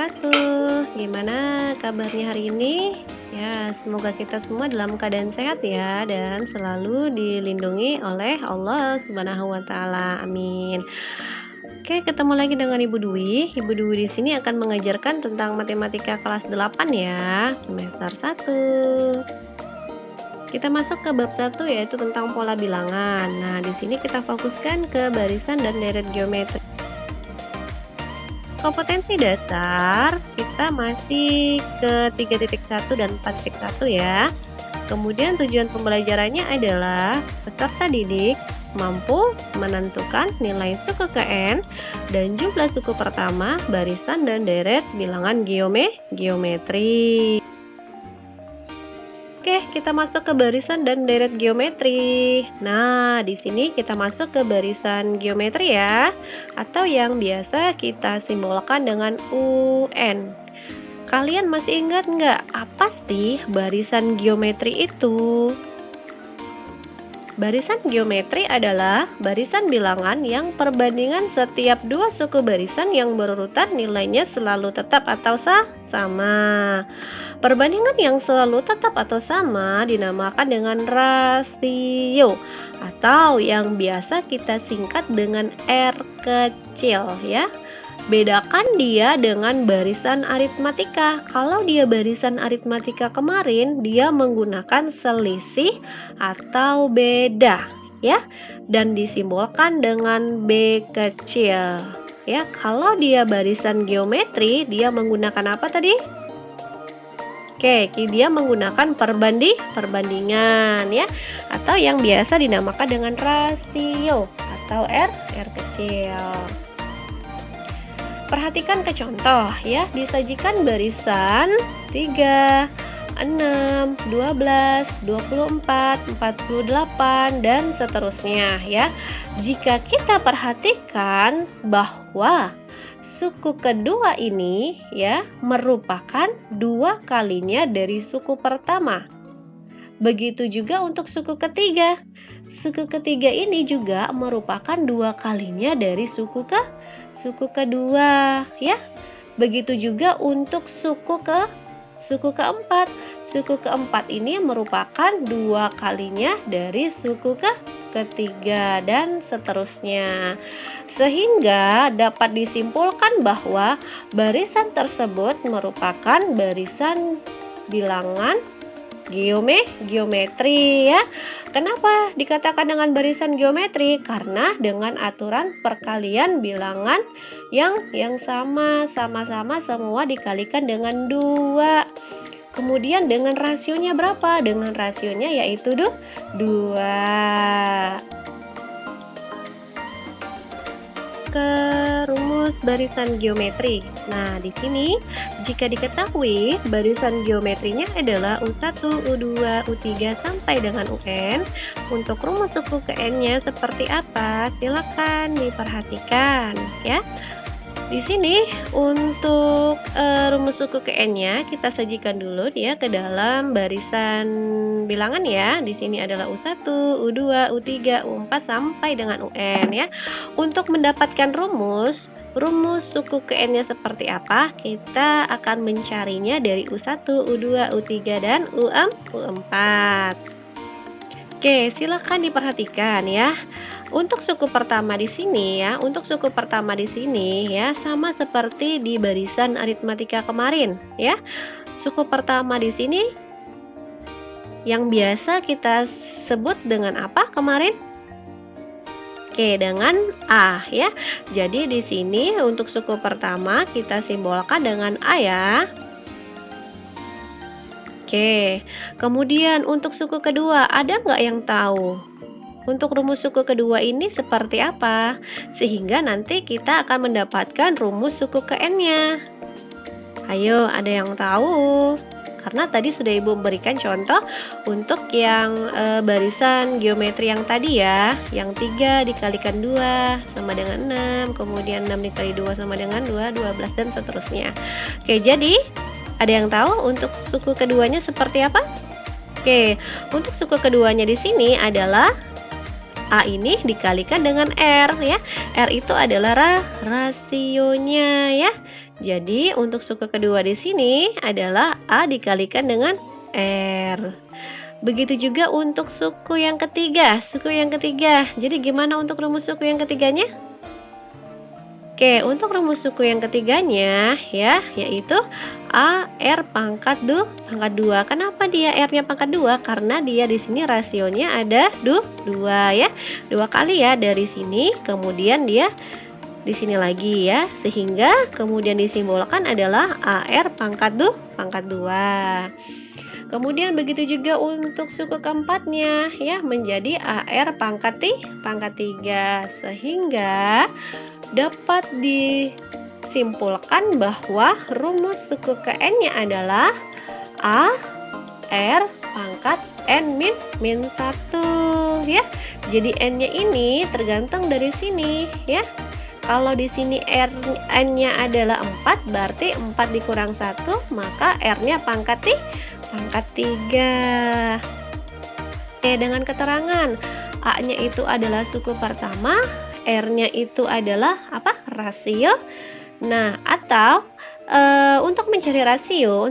wabarakatuh. Gimana kabarnya hari ini? Ya, semoga kita semua dalam keadaan sehat ya dan selalu dilindungi oleh Allah Subhanahu wa taala. Amin. Oke, ketemu lagi dengan Ibu Dwi. Ibu Dwi di sini akan mengajarkan tentang matematika kelas 8 ya, semester 1. Kita masuk ke bab 1 yaitu tentang pola bilangan. Nah, di sini kita fokuskan ke barisan dan deret geometri. Kompetensi dasar kita masih ke 3.1 dan 4.1 ya. Kemudian tujuan pembelajarannya adalah peserta didik mampu menentukan nilai suku Kn dan jumlah suku pertama, barisan dan deret bilangan geometri. Oke, kita masuk ke barisan dan deret geometri. Nah, di sini kita masuk ke barisan geometri ya, atau yang biasa kita simbolkan dengan UN. Kalian masih ingat nggak apa sih barisan geometri itu? Barisan geometri adalah barisan bilangan yang perbandingan setiap dua suku barisan yang berurutan nilainya selalu tetap atau sama. Perbandingan yang selalu tetap atau sama dinamakan dengan rasio atau yang biasa kita singkat dengan R kecil ya. Bedakan dia dengan barisan aritmatika. Kalau dia barisan aritmatika kemarin, dia menggunakan selisih atau beda ya, dan disimbolkan dengan B kecil ya. Kalau dia barisan geometri, dia menggunakan apa tadi? Oke, dia menggunakan perbandingan ya, atau yang biasa dinamakan dengan rasio atau R kecil. Perhatikan ke contoh ya, disajikan barisan 3, 6, 12, 24, 48 dan seterusnya ya. Jika kita perhatikan bahwa suku kedua ini ya merupakan dua kalinya dari suku pertama. Begitu juga untuk suku ketiga. Suku ketiga ini juga merupakan dua kalinya dari suku kedua ya. Begitu juga untuk suku keempat. Suku keempat ini merupakan dua kalinya dari suku ketiga dan seterusnya. Sehingga dapat disimpulkan bahwa barisan tersebut merupakan barisan bilangan geometri ya. Kenapa dikatakan dengan barisan geometri? Karena dengan aturan perkalian bilangan yang sama-sama semua dikalikan dengan 2. Kemudian dengan rasionya berapa? Dengan rasionya yaitu 2. Ke rumus barisan geometri. Nah, di sini jika diketahui barisan geometrinya adalah U1, U2, U3 sampai dengan UN, untuk rumus suku Kn-nya seperti apa? Silakan diperhatikan ya. Di sini untuk rumus suku Kn-nya kita sajikan dulu dia ke dalam barisan bilangan ya. Di sini adalah U1, U2, U3, U4 sampai dengan UN ya. Untuk mendapatkan rumus suku Kn-nya seperti apa? Kita akan mencarinya dari U1, U2, U3 dan U4. Oke, silakan diperhatikan ya. Untuk suku pertama di sini ya, sama seperti di barisan aritmatika kemarin ya. Suku pertama di sini yang biasa kita sebut dengan apa kemarin? Oke, dengan A ya. Jadi di sini untuk suku pertama kita simbolkan dengan A ya. Oke, kemudian untuk suku kedua ada nggak yang tahu? Untuk rumus suku kedua ini seperti apa? Sehingga nanti kita akan mendapatkan rumus suku Kn-nya. Ayo, ada yang tahu? Karena tadi sudah Ibu berikan contoh untuk yang barisan geometri yang tadi ya. Yang 3 dikalikan 2 sama dengan 6. Kemudian 6 dikali 2 sama dengan 2, 12 dan seterusnya. Oke, jadi ada yang tahu untuk suku keduanya seperti apa? Oke, untuk suku keduanya di sini adalah A ini dikalikan dengan R ya. R itu adalah rasionya ya. Jadi untuk suku kedua di sini adalah A dikalikan dengan R. Begitu juga untuk suku yang ketiga. Jadi gimana untuk rumus suku yang ketiganya? Oke, untuk rumus suku yang ketiganya ya, yaitu AR pangkat 2. Kenapa dia R-nya pangkat 2? Karena dia di sini rasionya ada 2 ya. 2 kali ya dari sini, kemudian dia di sini lagi ya, sehingga kemudian disimbolkan adalah AR pangkat 2. Kemudian begitu juga untuk suku keempatnya ya, menjadi AR pangkat 3, sehingga dapat disimpulkan bahwa rumus suku ke n-nya adalah AR pangkat n min 1 ya. Jadi n-nya ini tergantung dari sini ya. Kalau di sini n-nya adalah 4, berarti 4 dikurang 1, maka r-nya pangkat 3. Dengan keterangan A-nya itu adalah suku pertama, R-nya itu adalah apa? Rasio. Nah, atau untuk mencari rasio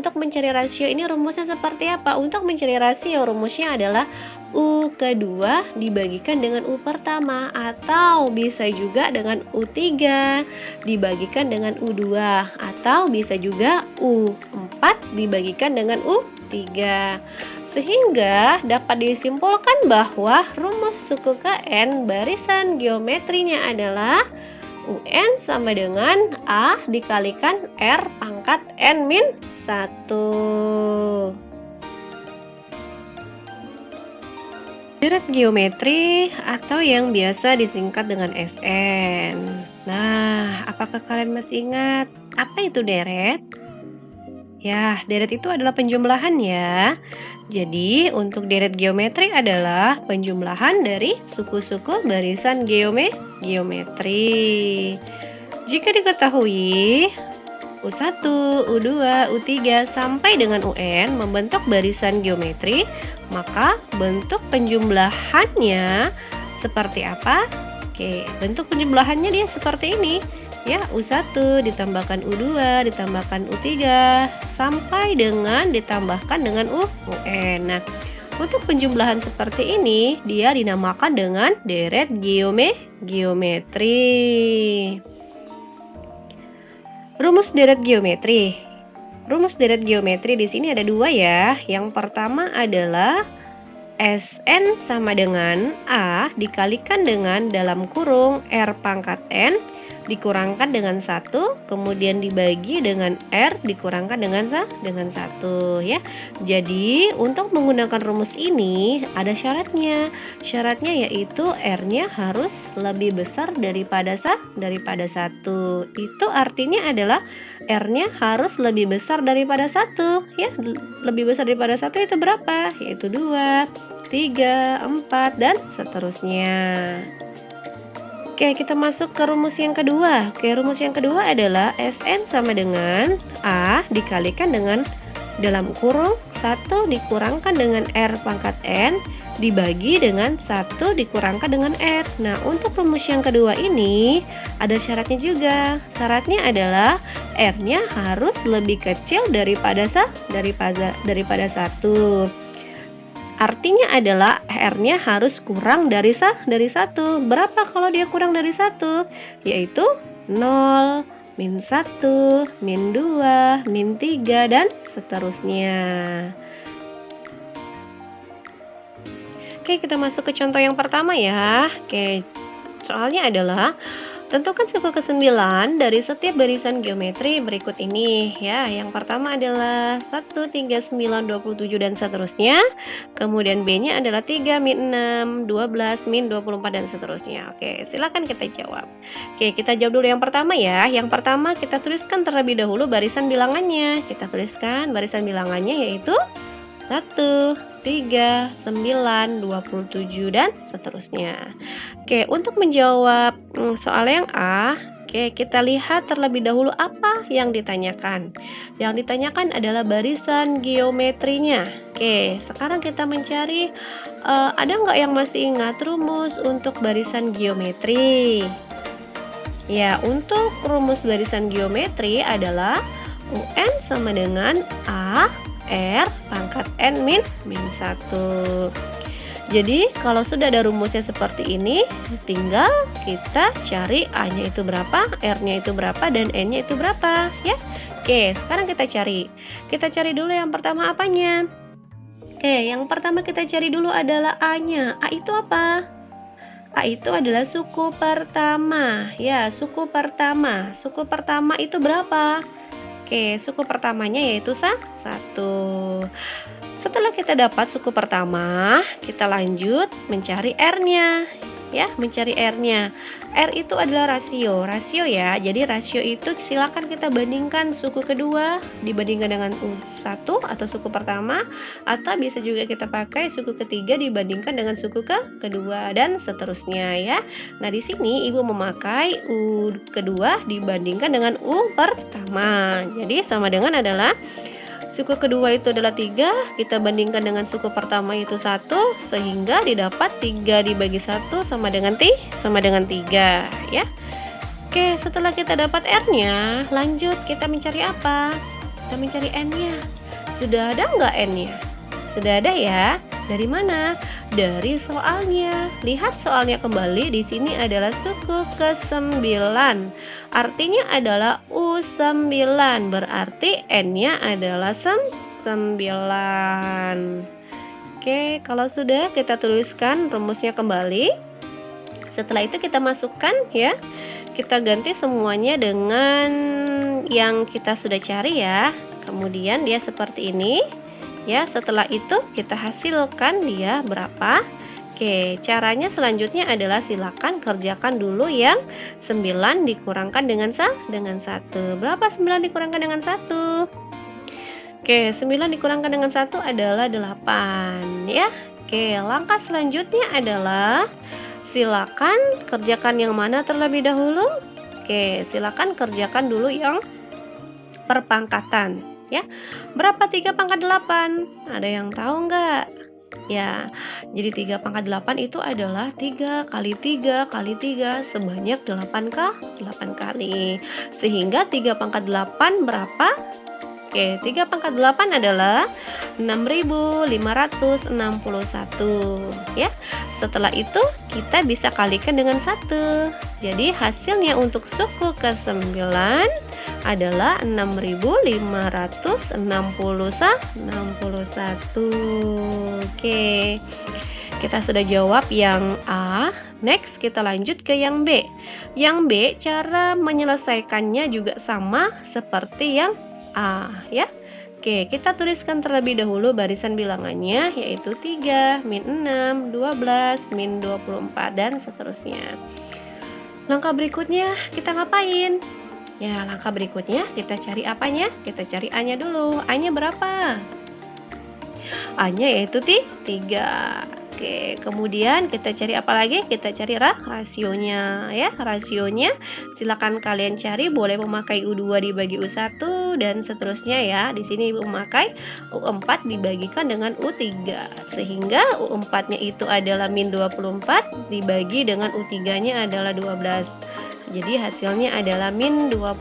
ini rumusnya seperti apa? Untuk mencari rasio rumusnya adalah U kedua dibagikan dengan U pertama, atau bisa juga dengan U3 dibagikan dengan U2, atau bisa juga U4 dibagikan dengan U3. Sehingga dapat disimpulkan bahwa rumus suku KN barisan geometrinya adalah UN sama dengan A dikalikan R pangkat N min 1. Deret geometri atau yang biasa disingkat dengan SN. Nah, apakah kalian masih ingat apa itu deret? Ya, deret itu adalah penjumlahan ya. Jadi, untuk deret geometri adalah penjumlahan dari suku-suku barisan geometri. Jika diketahui U1, U2, U3 sampai dengan UN membentuk barisan geometri, maka bentuk penjumlahannya seperti apa? Oke, bentuk penjumlahannya dia seperti ini. Ya, U1 ditambahkan U2 ditambahkan U3 sampai dengan ditambahkan dengan UN. Nah, untuk penjumlahan seperti ini dia dinamakan dengan deret geometri. Rumus deret geometri di sini ada 2 ya. Yang pertama adalah SN sama dengan A dikalikan dengan dalam kurung R pangkat N dikurangkan dengan 1, kemudian dibagi dengan R dikurangkan dengan 1 ya. Jadi untuk menggunakan rumus ini ada syaratnya. Syaratnya yaitu R-nya harus lebih besar daripada 1. Itu artinya adalah R-nya harus lebih besar daripada 1 ya. Lebih besar daripada 1 itu berapa? Yaitu 2, 3, 4 dan seterusnya. Oke, kita masuk ke rumus yang kedua. Rumus yang kedua adalah SN sama dengan A dikalikan dengan dalam kurung 1 dikurangkan dengan R pangkat N dibagi dengan 1 dikurangkan dengan R. Nah, untuk rumus yang kedua ini ada syaratnya juga. Syaratnya adalah R-nya harus lebih kecil daripada 1. Artinya adalah R-nya harus kurang dari 1. Berapa kalau dia kurang dari 1? Yaitu 0, min 1, min 2, min 3, dan seterusnya. Oke, kita masuk ke contoh yang pertama ya. Oke, soalnya adalah tentukan suku ke-9 dari setiap barisan geometri berikut ini ya. Yang pertama adalah 1, 3, 9, 27 dan seterusnya. Kemudian B-nya adalah 3, min 6, 12, min 24 dan seterusnya. Oke, silakan kita jawab. Oke, kita jawab dulu yang pertama ya. Yang pertama kita tuliskan terlebih dahulu barisan bilangannya. Kita tuliskan barisan bilangannya yaitu 1, 3, 9, 27 dan seterusnya. Oke, untuk menjawab soal yang A, oke, kita lihat terlebih dahulu apa yang ditanyakan. Yang ditanyakan adalah barisan geometrinya. Oke, sekarang kita mencari ada nggak yang masih ingat rumus untuk barisan geometri? Ya, untuk rumus barisan geometri adalah UN sama dengan A R pangkat N min 1. Jadi kalau sudah ada rumusnya seperti ini, tinggal kita cari A-nya itu berapa, R-nya itu berapa, dan N-nya itu berapa, ya. Oke, sekarang kita cari. Kita cari dulu yang pertama apanya? Oke, yang pertama kita cari dulu adalah A-nya. A itu apa? A itu adalah suku pertama. Ya, suku pertama. Suku pertama itu berapa? Oke, suku pertamanya yaitu 1. Setelah kita dapat suku pertama, kita lanjut mencari R-nya. Ya, mencari R-nya. R itu adalah rasio ya. Jadi rasio itu silakan kita bandingkan suku kedua dibandingkan dengan U1 atau suku pertama, atau bisa juga kita pakai suku ketiga dibandingkan dengan suku kedua dan seterusnya ya. Nah, di sini Ibu memakai U kedua dibandingkan dengan U pertama. Jadi sama dengan adalah suku kedua itu adalah 3, kita bandingkan dengan suku pertama itu 1, sehingga didapat 3 dibagi 1 sama dengan 3 ya. Oke, setelah kita dapat R-nya, lanjut kita mencari apa? Kita mencari N-nya. Sudah ada nggak N-nya? Sudah ada ya. Dari mana? Dari soalnya. Lihat soalnya kembali, di sini adalah suku ke-9. Artinya adalah U9, berarti N-nya adalah 9. Oke, kalau sudah kita tuliskan rumusnya kembali. Setelah itu kita masukkan ya. Kita ganti semuanya dengan yang kita sudah cari ya. Kemudian dia seperti ini. Ya, setelah itu kita hasilkan dia berapa. Oke, caranya selanjutnya adalah silakan kerjakan dulu yang 9 dikurangkan dengan 1. Berapa 9 dikurangkan dengan 1? Oke, 9 dikurangkan dengan 1 adalah 8 ya. Oke, langkah selanjutnya adalah silakan kerjakan yang mana terlebih dahulu. Oke, silakan kerjakan dulu yang perpangkatan ya. Berapa 3 pangkat 8? Ada yang tahu nggak? Ya, jadi 3 pangkat 8 itu adalah 3 kali 3 kali 3 sebanyak 8 kali. Sehingga 3 pangkat 8 berapa? Oke, 3 pangkat 8 adalah 6.561 ya. Setelah itu kita bisa kalikan dengan 1. Jadi hasilnya untuk suku ke-9 adalah 6.561. Oke, kita sudah jawab yang A. Next kita lanjut ke yang B. Yang B cara menyelesaikannya juga sama seperti yang A ya. Oke, kita tuliskan terlebih dahulu barisan bilangannya, yaitu 3, min 6, 12, min 24, dan seterusnya. Langkah berikutnya kita ngapain? Ya, langkah berikutnya kita cari apanya? Kita cari A-nya dulu. A-nya berapa? A-nya yaitu 3. Oke, kemudian kita cari apa lagi? Kita cari rasionya ya. Rasionya silakan kalian cari, boleh memakai U2 dibagi U1 dan seterusnya ya. Di sini Ibu memakai U4 dibagikan dengan U3. Sehingga U4-nya itu adalah min 24 dibagi dengan U3-nya adalah 12. Jadi hasilnya adalah min 2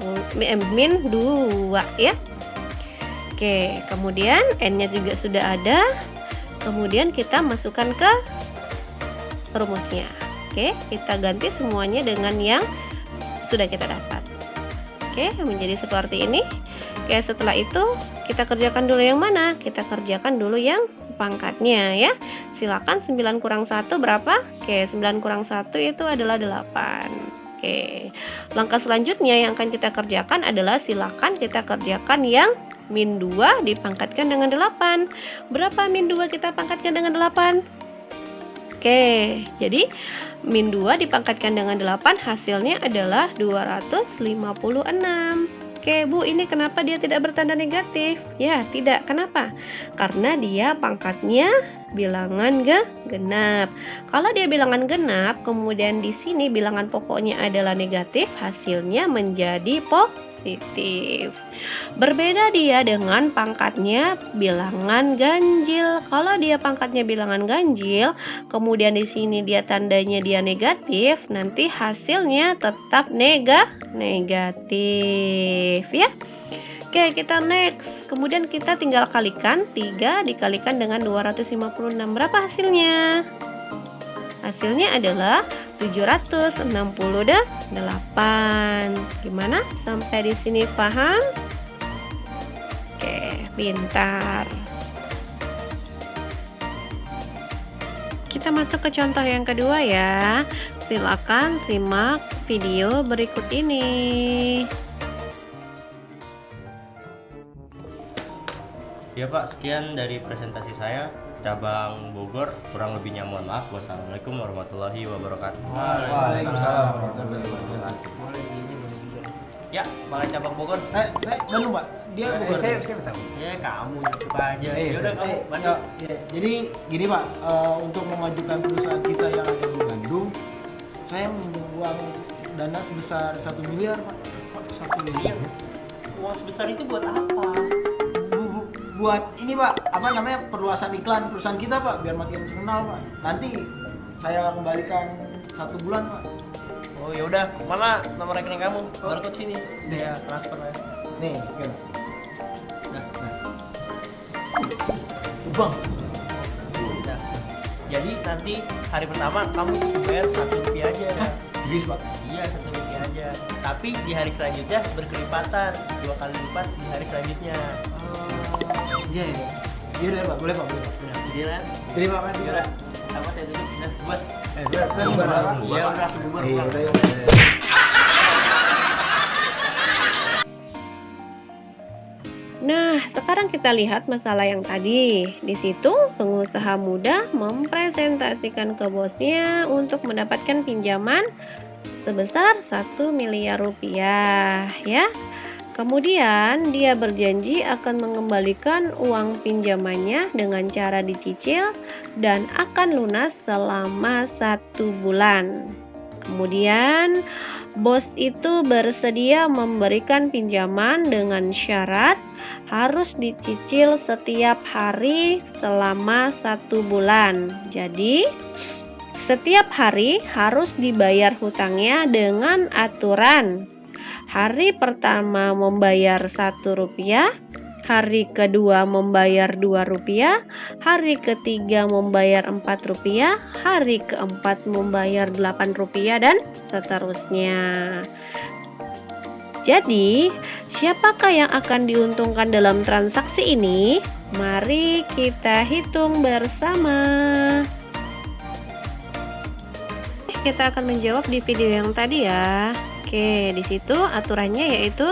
ya. Oke, kemudian N-nya juga sudah ada. Kemudian kita masukkan ke rumusnya. Oke, kita ganti semuanya dengan yang sudah kita dapat. Oke, menjadi seperti ini. Oke, setelah itu kita kerjakan dulu yang mana? Kita kerjakan dulu yang pangkatnya ya. Silakan 9 kurang 1 berapa? Oke, 9 kurang 1 itu adalah 8. Oke, langkah selanjutnya yang akan kita kerjakan adalah silakan kita kerjakan yang min 2 dipangkatkan dengan 8. Berapa min 2 kita pangkatkan dengan 8? Oke, jadi min 2 dipangkatkan dengan 8 hasilnya adalah 256. Oke Bu, ini kenapa dia tidak bertanda negatif? Ya, tidak. Kenapa? Karena dia pangkatnya bilangan genap. Kalau dia bilangan genap, kemudian di sini bilangan pokoknya adalah negatif, hasilnya menjadi positif. Berbeda dia dengan pangkatnya bilangan ganjil. Kalau dia pangkatnya bilangan ganjil, kemudian di sini dia tandanya dia negatif, nanti hasilnya tetap negatif ya. Oke, kita next. Kemudian kita tinggal kalikan 3 dikalikan dengan 256. Berapa hasilnya? Hasilnya adalah 768. Gimana? Sampai di sini paham? Oke, pintar. Kita masuk ke contoh yang kedua ya. Silakan simak video berikut ini. Ya Pak, sekian dari presentasi saya. Cabang Bogor, kurang lebihnya mohon maaf. Wassalamualaikum warahmatullahi wabarakatuh. Waalaikumsalam warahmatullahi wabarakatuh. Ya, Balai Cabang Bogor. Saya Bandung, Pak. Dia Bogor. Saya tahu. Ya, kamu suka aja. Yaudah kamu Bandung. Jadi gini, Pak, untuk memajukan perusahaan kita yang ada di Bandung, saya membuang dana sebesar 1 miliar, Pak. 1 miliar. Uang sebesar itu buat apa? Buat ini, Pak, apa namanya, perluasan iklan perusahaan kita, Pak, biar makin terkenal, Pak. Nanti saya kembalikan 1 bulan, Pak. Oh, ya udah. Mana nomor rekening kamu? Barcode sini. Dia transfer aja. Nih, sekarang. Nah. Bang. Udah. Jadi nanti hari pertama kamu bayar Rp1 aja. Serius, Pak? Iya, Rp1 aja. Tapi di hari selanjutnya berkelipatan 2 kali lipat di hari selanjutnya. Iya. Iya, Pak. Boleh, Pak. Jalan. Terima kasih, Pak. Apa saya duduk? Udah, buat. Bubar, Pak. Iya, udah langsung bubar. Iya, pulang. udah. Nah, sekarang kita lihat masalah yang tadi. Di situ, pengusaha muda mempresentasikan ke bosnya untuk mendapatkan pinjaman sebesar 1 miliar rupiah, ya. Kemudian, dia berjanji akan mengembalikan uang pinjamannya dengan cara dicicil dan akan lunas selama 1 bulan. Kemudian, bos itu bersedia memberikan pinjaman dengan syarat harus dicicil setiap hari selama 1 bulan. Jadi, setiap hari harus dibayar hutangnya dengan aturan. Hari pertama membayar Rp1, hari kedua membayar Rp2, hari ketiga membayar Rp4, hari keempat membayar Rp8 dan seterusnya. Jadi, siapakah yang akan diuntungkan dalam transaksi ini? Mari kita hitung bersama. Kita akan menjawab di video yang tadi ya. Oke, di situ aturannya yaitu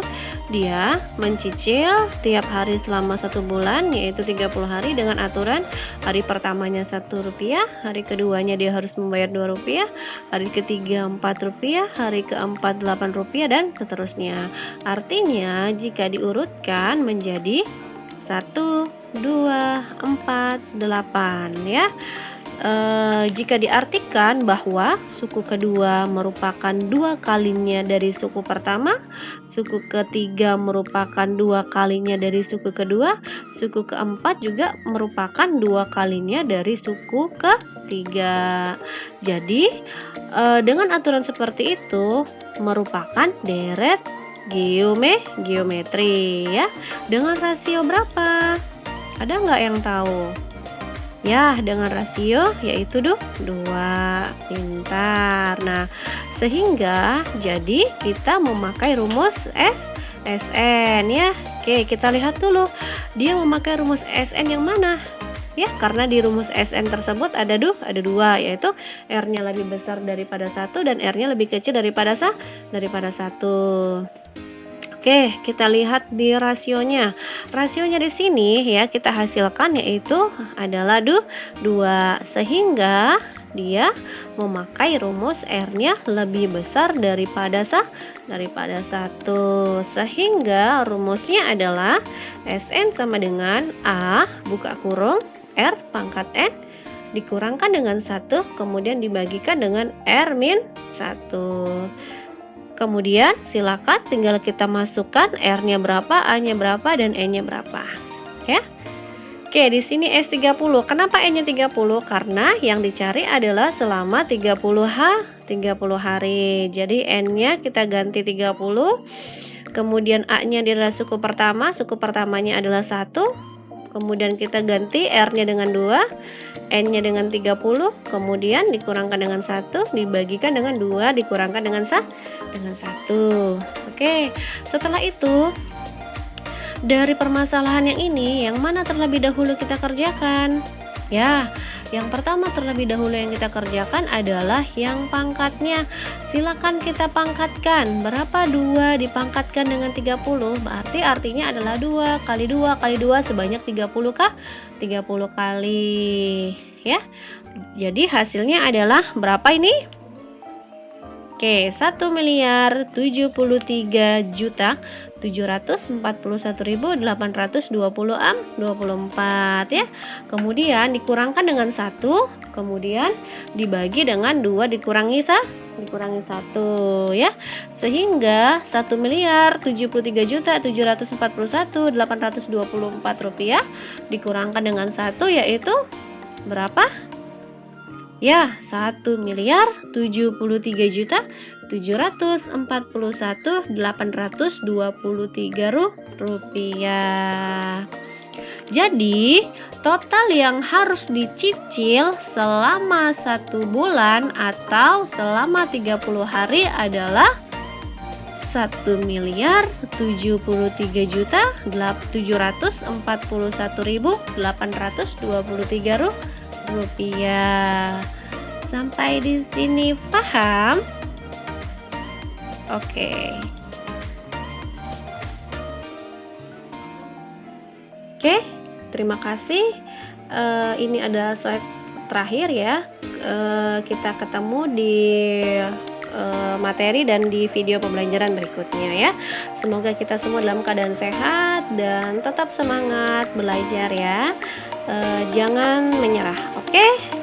dia mencicil tiap hari selama 1 bulan, yaitu 30 hari dengan aturan hari pertamanya Rp1, hari keduanya dia harus membayar Rp2, hari ketiga Rp4, hari keempat Rp8 dan seterusnya. Artinya jika diurutkan menjadi 1, 2, 4, 8 ya. Jika diartikan bahwa suku kedua merupakan 2 kalinya dari suku pertama, suku ketiga merupakan 2 kalinya dari suku kedua, suku keempat juga merupakan 2 kalinya dari suku ketiga. Jadi dengan aturan seperti itu merupakan deret geometri ya. Dengan rasio berapa? Ada nggak yang tahu? Ya, dengan rasio yaitu 2. Pintar. Nah, sehingga jadi kita memakai rumus SN ya. Oke, kita lihat dulu. Dia memakai rumus SN yang mana? Ya, karena di rumus SN tersebut ada 2, yaitu R-nya lebih besar daripada 1 dan R-nya lebih kecil daripada 1. Oke, kita lihat di rasionya. Rasionya di sini ya kita hasilkan yaitu adalah 2, sehingga dia memakai rumus R-nya lebih besar daripada 1. Sehingga rumusnya adalah SN sama dengan A buka kurung R pangkat N dikurangkan dengan 1 kemudian dibagikan dengan R min 1. Kemudian silakan tinggal kita masukkan R-nya berapa, A-nya berapa, dan E-nya berapa. Ya. Oke, di sini S30. Kenapa E-nya 30? Karena yang dicari adalah selama 30 hari. Jadi N-nya kita ganti 30. Kemudian A-nya adalah suku pertama, suku pertamanya adalah 1. Kemudian kita ganti R-nya dengan 2, N-nya dengan 30, kemudian dikurangkan dengan 1, dibagikan dengan 2, dikurangkan dengan 1. Oke, setelah itu dari permasalahan yang ini, yang mana terlebih dahulu kita kerjakan? Ya, yang pertama terlebih dahulu yang kita kerjakan adalah yang pangkatnya. Silakan kita pangkatkan. Berapa 2 dipangkatkan dengan 30? Berarti artinya adalah 2 kali 2 kali 2 sebanyak 30 kah? 30 kali. Ya. Jadi hasilnya adalah berapa ini? Oke, 1.743.741.824 ya. Kemudian dikurangkan dengan 1, kemudian dibagi dengan 2 dikurangi 1 ya. Sehingga 1.073.741.824 rupiah dikurangkan dengan 1 yaitu berapa? Ya, 1.073.741.823 rupiah. Jadi, total yang harus dicicil selama 1 bulan atau selama 30 hari adalah 1.073.741.823 rupiah. Sampai di sini paham? Oke. Terima kasih. Ini adalah slide terakhir ya. Kita ketemu di materi dan di video pembelajaran berikutnya ya. Semoga kita semua dalam keadaan sehat dan tetap semangat belajar ya. Jangan menyerah. Oke.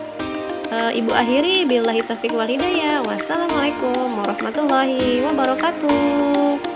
Ibu akhiri billahi taufiq wal hidayah. Wassalamualaikum warahmatullahi wabarakatuh.